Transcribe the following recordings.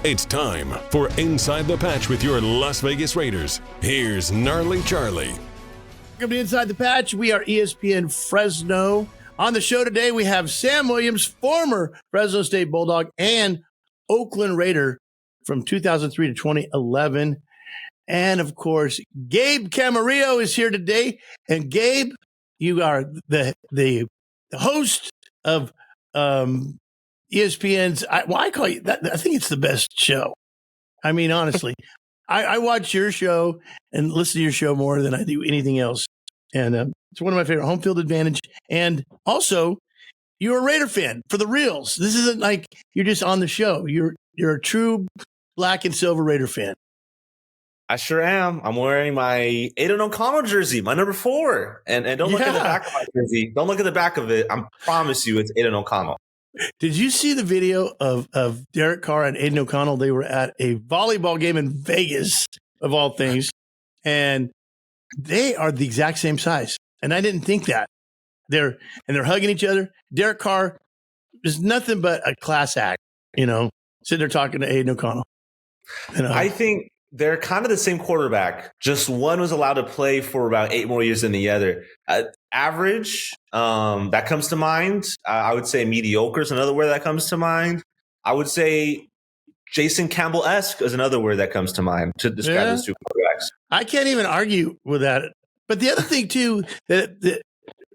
It's time for Inside the Patch with your Las Vegas Raiders. Here's Gnarley Charley. Welcome to Inside the Patch. We are ESPN Fresno. On the show today, we have Sam Williams, former Fresno State Bulldog and Oakland Raider from 2003 to 2011. And, of course, Gabe Camarillo is here today. And, Gabe, you are the host of ESPN's, I call you that. I think it's the best show. I mean, honestly, I watch your show and listen to your show more than I do anything else. And it's one of my favorite, Home Field Advantage. And also, you're a Raider fan for the reals. This isn't like you're just on the show. You're a true black and silver Raider fan. I sure am. I'm wearing my Aiden O'Connell jersey, my number 4. And don't look at the back of my jersey. Don't look at the back of it. I promise you it's Aiden O'Connell. Did you see the video of Derek Carr and Aiden O'Connell? They were at a volleyball game in Vegas, of all things, and they are the exact same size. And I didn't think that. They're hugging each other. Derek Carr is nothing but a class act, sitting there talking to Aiden O'Connell. I think they're kind of the same quarterback. Just one was allowed to play for about 8 more years than the other. Average, that comes to mind. I would say mediocre is another word that comes to mind. I would say Jason Campbell-esque is another word that comes to mind to describe those two quarterbacks. I can't even argue with that. But the other thing, too, that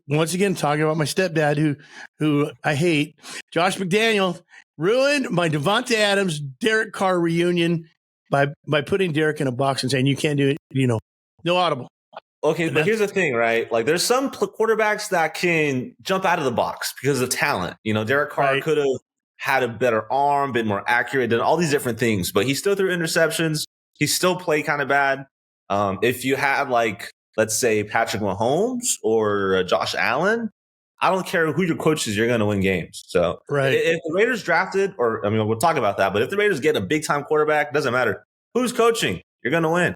once again, talking about my stepdad, who I hate, Josh McDaniel, ruined my Devontae Adams, Derek Carr reunion by putting Derek in a box and saying, you can't do it, no audible. Okay, but here's the thing, right? Like, there's some quarterbacks that can jump out of the box because of talent. Derek Carr could have had a better arm, been more accurate, done all these different things, but he still threw interceptions. He still played kind of bad. If you had, let's say, Patrick Mahomes or Josh Allen, I don't care who your coach is, you're going to win games. So if the Raiders drafted, we'll talk about that, but if the Raiders get a big-time quarterback, doesn't matter who's coaching, you're going to win.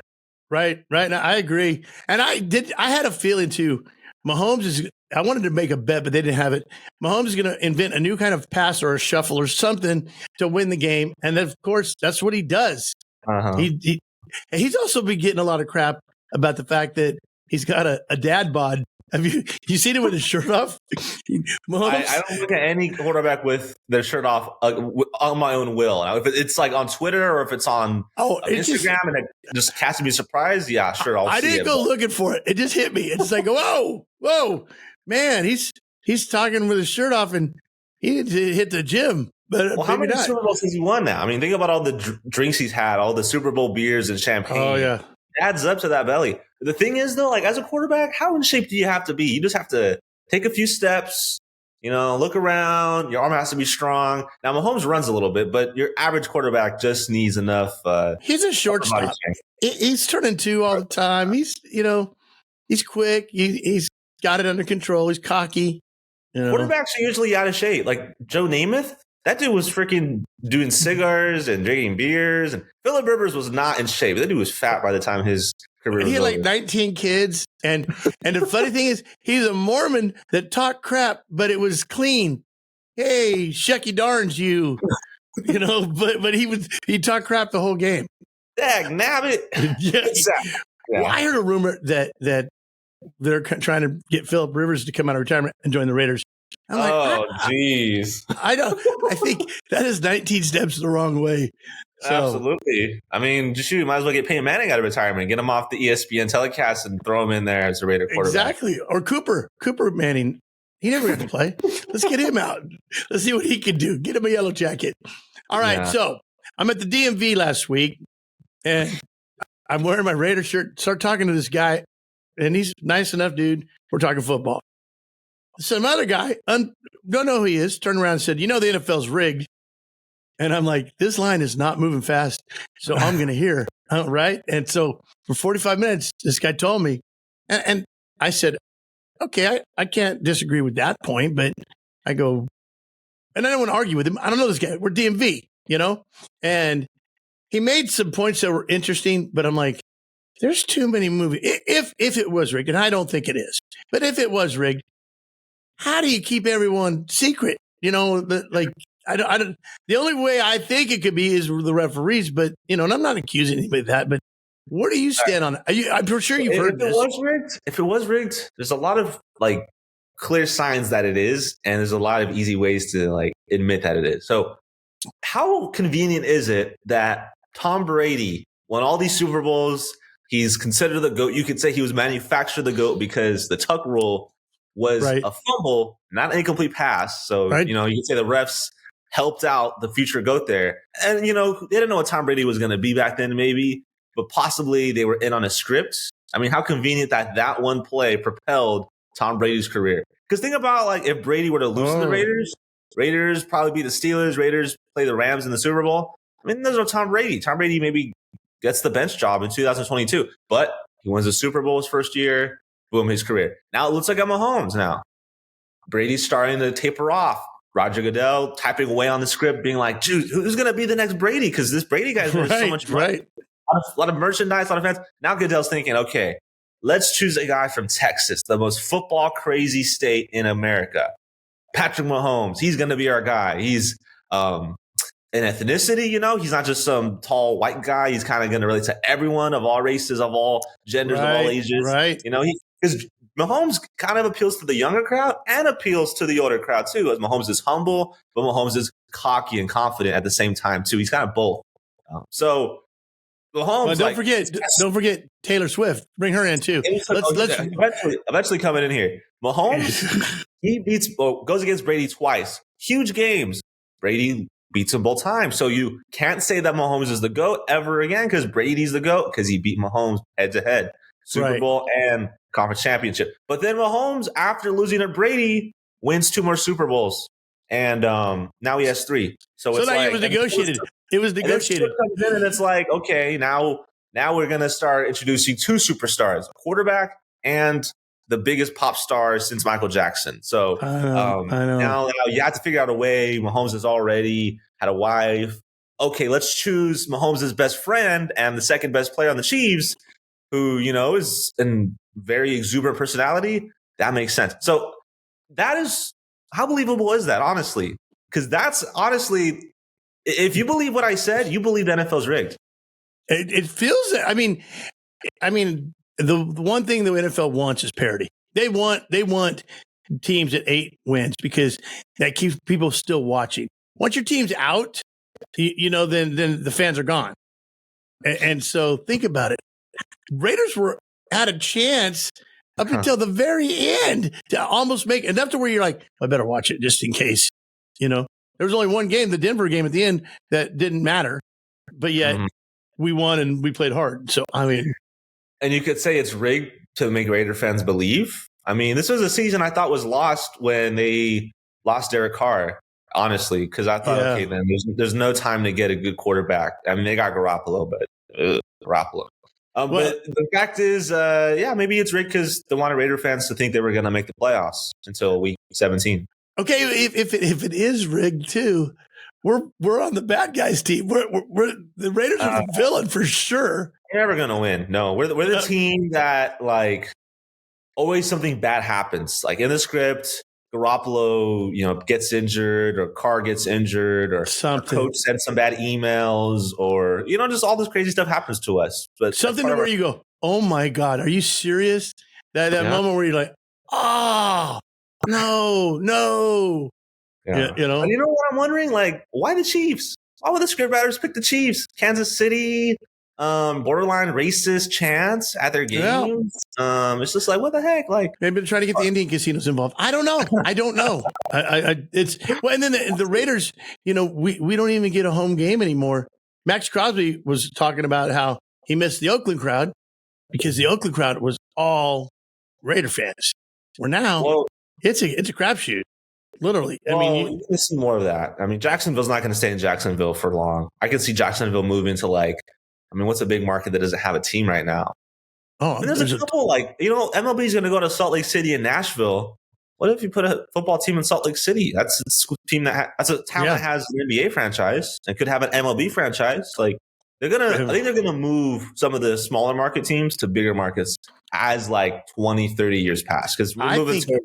Right. No, I agree. And I had a feeling too. Mahomes I wanted to make a bet, but they didn't have it. Mahomes is going to invent a new kind of pass or a shuffle or something to win the game. And then, of course, that's what he does. Uh-huh. He's also been getting a lot of crap about the fact that he's got a dad bod. Have you seen him with his shirt off? I don't look at any quarterback with their shirt off on my own will. Now, if it's like on Twitter or if it's on Instagram and it just has to be surprised, yeah, sure, I'll see it. I didn't go looking for it. It just hit me. It's like, whoa, man, he's talking with his shirt off and he didn't hit the gym. But how many Super Bowls has he won now? I mean, think about all the drinks he's had, all the Super Bowl beers and champagne. Oh, yeah. It adds up to that belly. The thing is, though, as a quarterback, how in shape do you have to be? You just have to take a few steps, look around. Your arm has to be strong. Now, Mahomes runs a little bit, but your average quarterback just needs enough. He's a shortstop. He's turning 2 all the time. He's quick. He's got it under control. He's cocky. Quarterbacks are usually out of shape. Like Joe Namath, that dude was freaking doing cigars and drinking beers. And Phillip Rivers was not in shape. That dude was fat by the time his career was over. He had 19 kids. And the funny thing is, he's a Mormon that talked crap, but it was clean. Hey, shucky darns you. But he talked crap the whole game. Dag nabbit. Yeah. Well, I heard a rumor that they're trying to get Phillip Rivers to come out of retirement and join the Raiders. I'm like, jeez. I think that is 19 steps the wrong way. So. Absolutely. I mean, just might as well get Peyton Manning out of retirement, get him off the ESPN telecast and throw him in there as a Raider quarterback. Exactly. Or Cooper Manning. He never got to play. Let's get him out. Let's see what he can do. Get him a yellow jacket. All right. Yeah. So I'm at the DMV last week and I'm wearing my Raider shirt. Start talking to this guy and he's nice enough, dude. We're talking football. Some other guy, don't know who he is, turned around and said, the NFL's rigged. And I'm like, this line is not moving fast, so I'm going to hear, right? And so for 45 minutes, this guy told me, and I said, okay, I can't disagree with that point, but I go, and I don't want to argue with him. I don't know this guy. We're DMV, And he made some points that were interesting, but I'm like, there's too many movies. If it was rigged, and I don't think it is, but if it was rigged, how do you keep everyone secret? I don't. The only way I think it could be is the referees, but and I'm not accusing anybody of that. But where do you stand on it? I'm sure you've heard this. If it was rigged, there's a lot of clear signs that it is, and there's a lot of easy ways to admit that it is. So, how convenient is it that Tom Brady won all these Super Bowls? He's considered the GOAT. You could say he was manufactured the GOAT because the tuck rule was a fumble, not an incomplete pass. So, you could say the refs helped out the future GOAT there. And, they didn't know what Tom Brady was going to be back then, maybe, but possibly they were in on a script. I mean, how convenient that one play propelled Tom Brady's career. Because think about, if Brady were to lose to the Raiders probably beat the Steelers, Raiders play the Rams in the Super Bowl. I mean, there's no Tom Brady. Tom Brady maybe gets the bench job in 2022, but he wins the Super Bowl his first year. Boom, his career. Now it looks like I'm Mahomes now. Brady's starting to taper off. Roger Goodell typing away on the script, being like, dude, who's going to be the next Brady? Because this Brady guy's worth so much money. A lot of merchandise, a lot of fans. Now Goodell's thinking, okay, let's choose a guy from Texas, the most football crazy state in America. Patrick Mahomes, he's going to be our guy. He's an ethnicity, he's not just some tall white guy. He's kind of going to relate to everyone of all races, of all genders, of all ages. Right. Because Mahomes kind of appeals to the younger crowd and appeals to the older crowd too. As Mahomes is humble, but Mahomes is cocky and confident at the same time too. He's kind of both. So Mahomes. Don't forget Taylor Swift. Bring her in too. Let's eventually coming in here. Mahomes he goes against Brady twice. Huge games. Brady beats him both times. So you can't say that Mahomes is the GOAT ever again because Brady's the GOAT because he beat Mahomes head to head. Super Bowl and conference championship. But then Mahomes, after losing to Brady, wins 2 more Super Bowls. And now he has 3. So it's it was negotiated. It was negotiated. And it's like, okay, now we're going to start introducing 2 superstars, a quarterback and the biggest pop star since Michael Jackson. So I know. Now you have to figure out a way. Mahomes has already had a wife. Okay, let's choose Mahomes' best friend and the second best player on the Chiefs, who, is a very exuberant personality. That makes sense. So that is, how believable is that, honestly? Because that's honestly, if you believe what I said, you believe the NFL's rigged. It feels, I mean, the one thing the NFL wants is parity. They want teams at 8 wins because that keeps people still watching. Once your team's out, then the fans are gone. And so think about it. Raiders had a chance up until the very end to almost make enough to where you're like, I better watch it just in case. There was only one game, the Denver game at the end, that didn't matter, but yet we won and we played hard. So and you could say it's rigged to make Raider fans believe. I mean, this was a season I thought was lost when they lost Derek Carr. Honestly, because I thought, okay, then there's no time to get a good quarterback. I mean, they got Garoppolo, but Garoppolo. But the fact is, maybe it's rigged because they wanted Raider fans to think they were going to make the playoffs until week 17. Okay, if it is rigged too, we're on the bad guys team. We're the Raiders are the villain for sure. We're never going to win. No, we're the team that always something bad happens. Like in the script, Garoppolo, gets injured, or Carr gets injured, or something. Coach sends some bad emails, or just all this crazy stuff happens to us. But something where you go, "Oh my God, are you serious?" That moment where you're like, "Oh no." Yeah. And you know what I'm wondering? Why the Chiefs? Why would the scriptwriters pick the Chiefs? Kansas City, borderline racist chants at their games. Yeah. It's just what the heck? Maybe they're trying to get the Indian casinos involved. I don't know. And then the Raiders, we don't even get a home game anymore. Max Crosby was talking about how he missed the Oakland crowd because the Oakland crowd was all Raider fans. Where now it's a crapshoot. Literally. You can see more of that. I mean, Jacksonville's not going to stay in Jacksonville for long. I can see Jacksonville moving to what's a big market that doesn't have a team right now? Oh, there's a couple MLB is going to go to Salt Lake City and Nashville. What if you put a football team in Salt Lake City? That's a team that's a town that has an NBA franchise and could have an MLB franchise. I think they're gonna move some of the smaller market teams to bigger markets as 20, 30 years pass because we're moving towards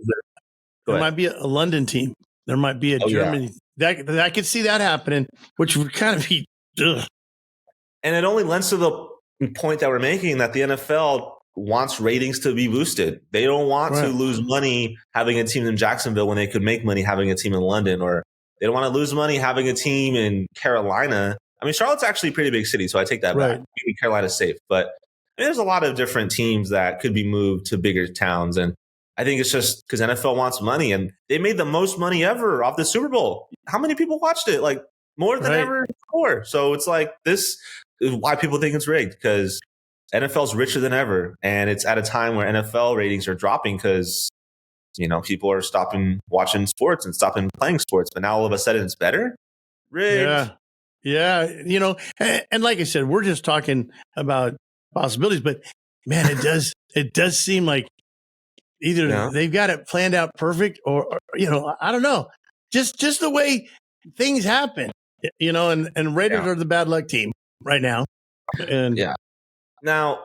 there might be a London team. There might be a Germany that I could see that happening, which would kind of be. Ugh. And it only lends to the point that we're making that the NFL wants ratings to be boosted. They don't want to lose money having a team in Jacksonville when they could make money having a team in London, or they don't want to lose money having a team in Carolina. I mean, Charlotte's actually a pretty big city, so I take that back. Maybe Carolina's safe, but there's a lot of different teams that could be moved to bigger towns. And I think it's just because NFL wants money, and they made the most money ever off the Super Bowl. How many people watched it? Like more than ever before. So it's like, this is why people think it's rigged, because NFL's richer than ever. And it's at a time where NFL ratings are dropping because, people are stopping watching sports and stopping playing sports. But now all of a sudden it's better. Rigged. Yeah. And like I said, we're just talking about possibilities, but man, it does seem like either they've got it planned out perfect or I don't know. Just the way things happen, and Raiders are the bad luck team right now. And now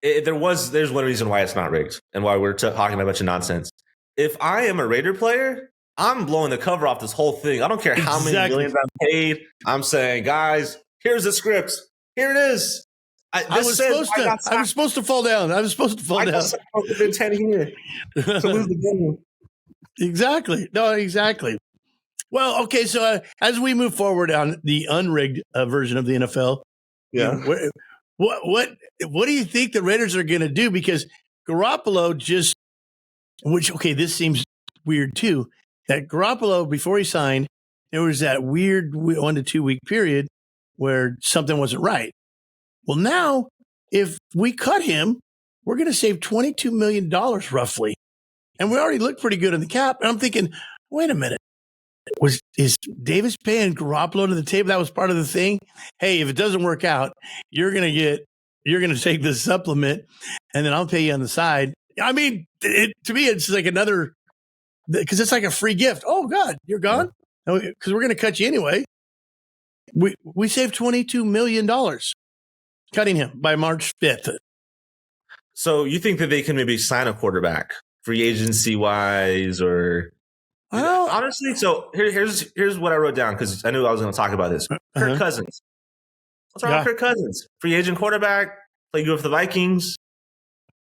there's one reason why it's not rigged and why we're talking a bunch of nonsense. If I am a Raider player, I'm blowing the cover off this whole thing. I don't care how many millions I'm paid. I'm saying, guys, here's the script. Here it is. I was supposed to fall down. I just been 10 here to lose the game. Exactly. No, exactly. Well, okay. So as we move forward on the unrigged version of the NFL, what do you think the Raiders are going to do? Because Garoppolo this seems weird too. That Garoppolo, before he signed, there was that weird 1 to 2 week period where something wasn't right. Well, now, if we cut him, we're going to save $22 million roughly. And we already look pretty good in the cap. And I'm thinking, wait a minute. Is Davis paying Garoppolo to the table? That was part of the thing. Hey, if it doesn't work out, you're going to take the supplement and then I'll pay you on the side. I mean, to me, it's like another, because it's like a free gift. Oh, God, you're gone? Because we're going to cut you anyway. We saved $22 million. Cutting him by March 5th. So you think that they can maybe sign a quarterback free agency wise, or honestly? So here's what I wrote down because I knew I was going to talk about this. Kirk Cousins. What's wrong with Kirk Cousins? Free agent quarterback, play good for the Vikings.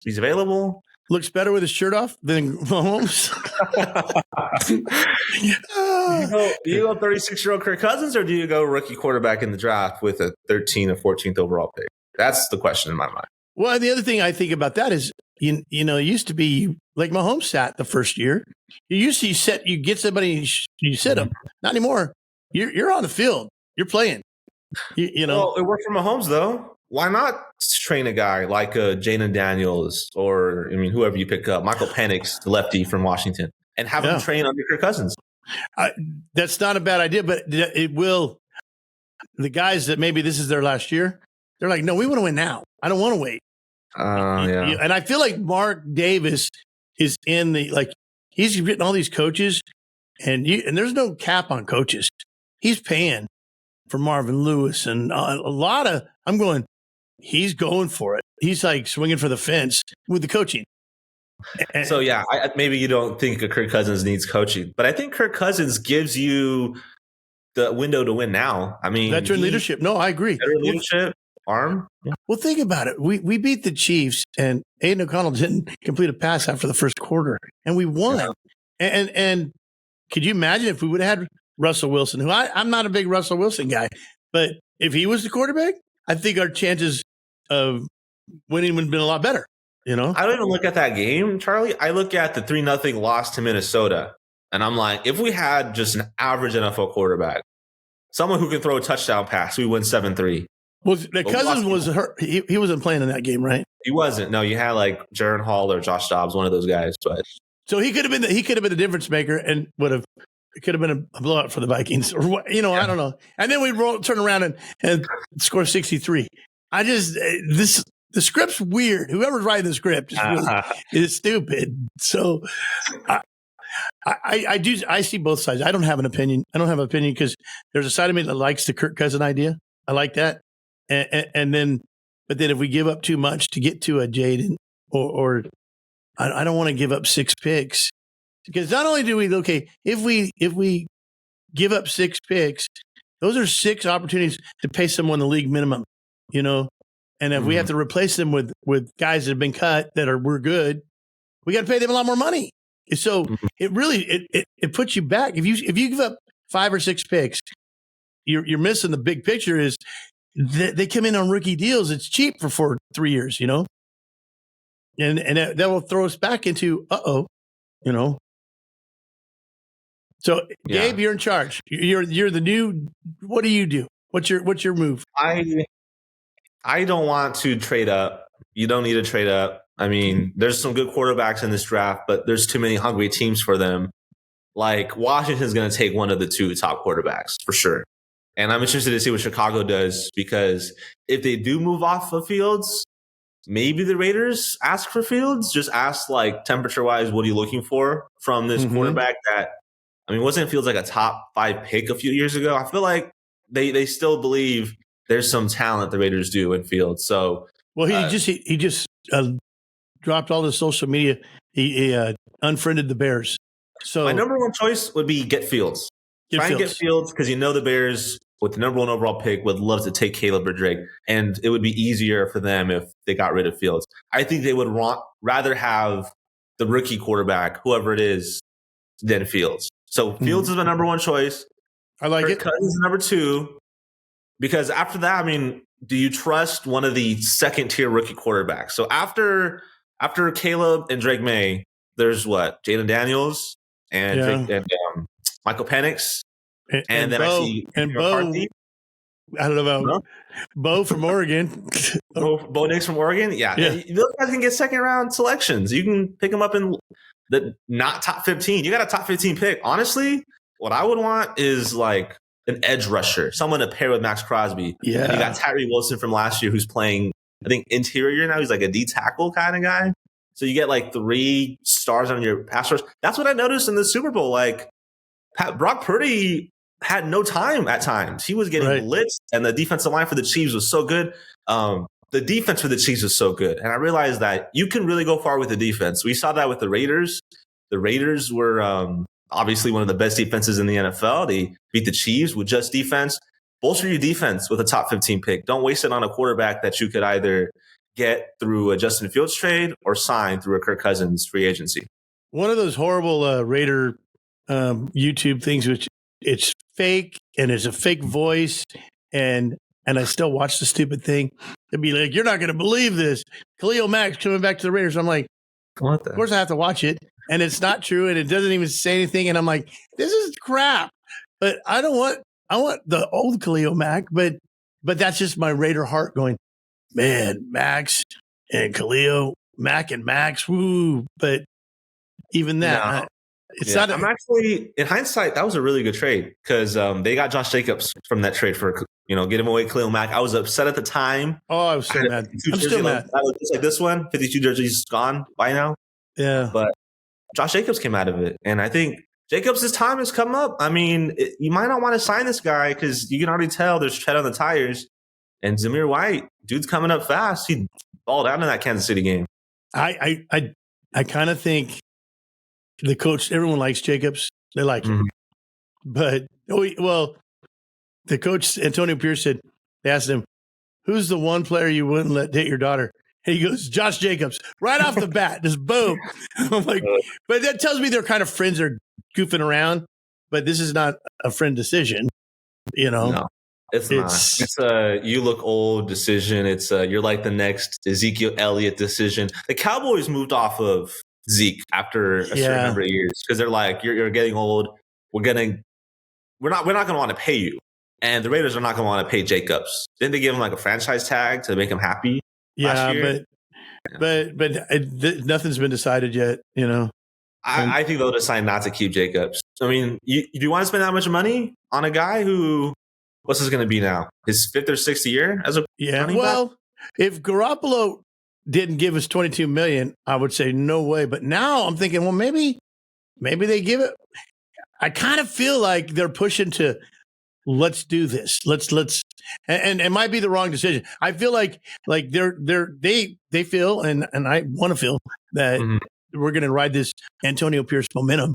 He's available. Looks better with his shirt off than Mahomes. Do you go 36-year-old Kirk Cousins, or do you go rookie quarterback in the draft with a 13 or 14th overall pick? That's the question in my mind. Well, the other thing I think about that is, it used to be like Mahomes sat the first year. You used to you get somebody, you sit them. Not anymore. You're on the field. You're playing. Well, it worked for Mahomes though. Why not train a guy like Jaden Daniels or, whoever you pick up, Michael Penix, the lefty from Washington, and have him train under Kirk Cousins? That's not a bad idea, but it will. The guys that maybe this is their last year, they're like, no, we want to win now. I don't want to wait. And I feel like Mark Davis is in he's getting all these coaches, and there's no cap on coaches. He's paying for Marvin Lewis and a lot of. I'm going. He's going for it. He's like swinging for the fence with the coaching. So, maybe you don't think Kirk Cousins needs coaching, but I think Kirk Cousins gives you the window to win now. I mean, veteran leadership. No, I agree. Veteran leadership, arm. Yeah. Well, think about it. We beat the Chiefs, and Aiden O'Connell didn't complete a pass after the first quarter, and we won. Yeah. And could you imagine if we would have had Russell Wilson, who I'm not a big Russell Wilson guy, but if he was the quarterback, I think our chances of winning would have been a lot better. I don't even look at that game, Charlie. I look at the 3-0 loss to Minnesota, and I'm like, if we had just an average NFL quarterback, someone who can throw a touchdown pass, we win 7-3. Well, the Cousins was hurt. He wasn't playing in that game, right? He wasn't. No, you had like Jaron Hall or Josh Dobbs, one of those guys. But so he could have been the difference maker, and it could have been a blowout for the Vikings, or I don't know. And then we turn around and score 63. The script's weird. Whoever's writing the script is stupid. So I see both sides. I don't have an opinion. Because there's a side of me that likes the Kirk Cousins idea. I like that. But then if we give up too much to get to a Jaden or I don't want to give up 6 picks Because not only do we, if we give up 6 picks, those are 6 opportunities to pay someone the league minimum, and if we have to replace them with guys that have been cut we're good, we got to pay them a lot more money. So it really it puts you back. If you give up 5 or 6 picks, you're missing the big picture. Is they come in on rookie deals? It's cheap for 3 years, and that will throw us back into So Gabe, you're in charge. You're the new. What do you do? What's your move? I don't want to trade up. You don't need to trade up. I mean, there's some good quarterbacks in this draft, but there's too many hungry teams for them. Like Washington's going to take one of the 2 top quarterbacks for sure. And I'm interested to see what Chicago does, because if they do move off of Fields, maybe the Raiders ask for Fields. Just ask, like, temperature-wise, what are you looking for from this quarterback that, I mean, wasn't Fields like a top 5 pick a few years ago? I feel like they still believe there's some talent the Raiders do in Fields. So, well, he just dropped all his social media. He unfriended the Bears. So my number 1 choice would be get Fields. Try and get Fields, because the Bears with the number 1 overall pick would love to take Caleb or Drake, and it would be easier for them if they got rid of Fields. I think they would rather have the rookie quarterback, whoever it is, than Fields. So Fields is my number 1 choice. I like it. Cousins is number 2, because after that, I mean, do you trust one of the second-tier rookie quarterbacks? So after Caleb and Drake May, there's what? Jalen Daniels and Michael Penix. And then Bo, I see Bo. I don't know about Bo from Oregon. Bo Nix from Oregon. Yeah. Those guys can get second-round selections. You can pick them up in the not top 15. You got a top 15 pick. Honestly, what I would want is like an edge rusher, someone to pair with Max Crosby. Yeah. And you got Tyree Wilson from last year, who's playing, I think, interior now. He's like a D tackle kind of guy. So you get like 3 stars on your pass rush. That's what I noticed in the Super Bowl. Like Brock Purdy had no time at times. He was getting blitzed, and the defensive line for the Chiefs was so good. The defense for the Chiefs was so good. And I realized that you can really go far with the defense. We saw that with the Raiders. The Raiders were obviously one of the best defenses in the NFL. They beat the Chiefs with just defense. Bolster your defense with a top 15 pick. Don't waste it on a quarterback that you could either get through a Justin Fields trade or sign through a Kirk Cousins free agency. One of those horrible Raider YouTube things, which it's fake and it's a fake voice, and I still watch the stupid thing. It'd be like, you're not going to believe this. Khalil Mack's coming back to the Raiders. I'm like, of course I have to watch it. And it's not true, and it doesn't even say anything. And I'm like, this is crap. But I want the old Khalil Mack, but that's just my Raider heart going, man, Max and Khalil, Mack and Max, woo. But even that, it's not. I'm actually, in hindsight, that was a really good trade, because they got Josh Jacobs from that trade for, get him away, Khalil Mack. I was upset at the time. Oh, I was so mad. I'm still mad. Just like this one, 52 jerseys gone by now. Yeah. But Josh Jacobs came out of it. And I think Jacobs' time has come up. I mean, you might not want to sign this guy, because you can already tell there's tread on the tires. And Zamir White, dude's coming up fast. He balled out in that Kansas City game. I kind of think the coach, everyone likes Jacobs. They like him. But, the coach, Antonio Pierce, said, they asked him, who's the one player you wouldn't let date your daughter? And he goes, Josh Jacobs, right off the bat, just boom. I'm like, but that tells me they're kind of friends are goofing around, but this is not a friend decision, No, it's not. It's a you look old decision. It's you're like the next Ezekiel Elliott decision. The Cowboys moved off of Zeke after a certain number of years, because they're like, you're getting old. We're not going to want to pay you. And the Raiders are not going to want to pay Jacobs. Didn't they give him like a franchise tag to make him happy? Yeah, but nothing's been decided yet, I think they'll decide not to keep Jacobs. I mean, do you want to spend that much money on a guy who, what's this going to be now? His 5th or 6th year as a running back? If Garoppolo didn't give us $22 million, I would say no way. But now I'm thinking, well, maybe they give it. I kind of feel like they're pushing to, let's do this. Let's and it might be the wrong decision. I feel like they feel, and I want to feel that we're going to ride this Antonio Pierce momentum,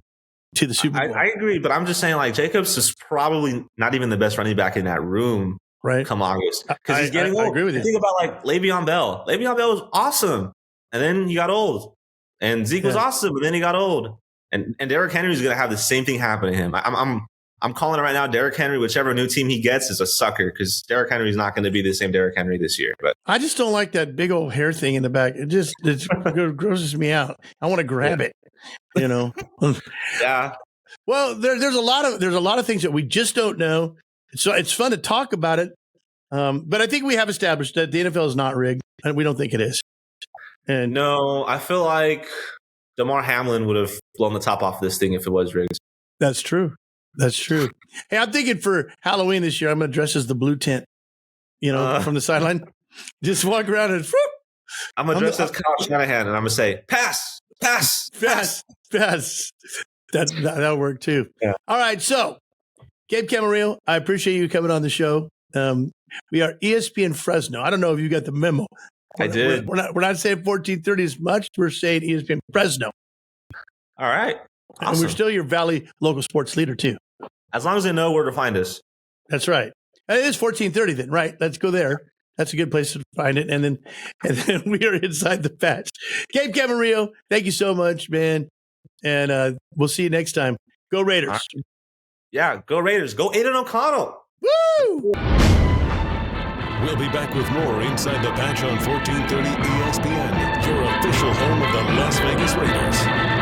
to the Super Bowl. I agree, but I'm just saying, like, Jacobs is probably not even the best running back in that room, right? Come August, because he's getting old. I agree with you. Think about like Le'Veon Bell. Le'Veon Bell was awesome, and then he got old. And Zeke was awesome, but then he got old. And Derrick Henry is going to have the same thing happen to him. I'm calling it right now. Derrick Henry, whichever new team he gets, is a sucker because Derrick Henry is not going to be the same Derrick Henry this year. But I just don't like that big old hair thing in the back. It grosses me out. I want to grab it. You know. Yeah. Well, there's a lot of things that we just don't know. So it's fun to talk about it. But I think we have established that the NFL is not rigged, and we don't think it is. And no, I feel like Damar Hamlin would have blown the top off this thing if it was rigged. That's true. That's true. Hey, I'm thinking for Halloween this year, I'm going to dress as the blue tent, from the sideline. Just walk around and whoop. I'm going to dress as Kyle Shanahan, and I'm going to say, pass. That'll work too. Yeah. All right. So, Gabe Camarillo, I appreciate you coming on the show. We are ESPN Fresno. I don't know if you got the memo. I did. We're not saying 1430 as much. We're saying ESPN Fresno. All right. Awesome. And we're still your Valley local sports leader too. As long as they know where to find us. That's right. And it is 1430 then, right? Let's go there. That's a good place to find it. And then we are inside the patch. Gabe Camarillo, thank you so much, man. And we'll see you next time. Go Raiders. Right. Yeah, go Raiders. Go Aiden O'Connell. Woo! We'll be back with more Inside the Patch on 1430 ESPN, your official home of the Las Vegas Raiders.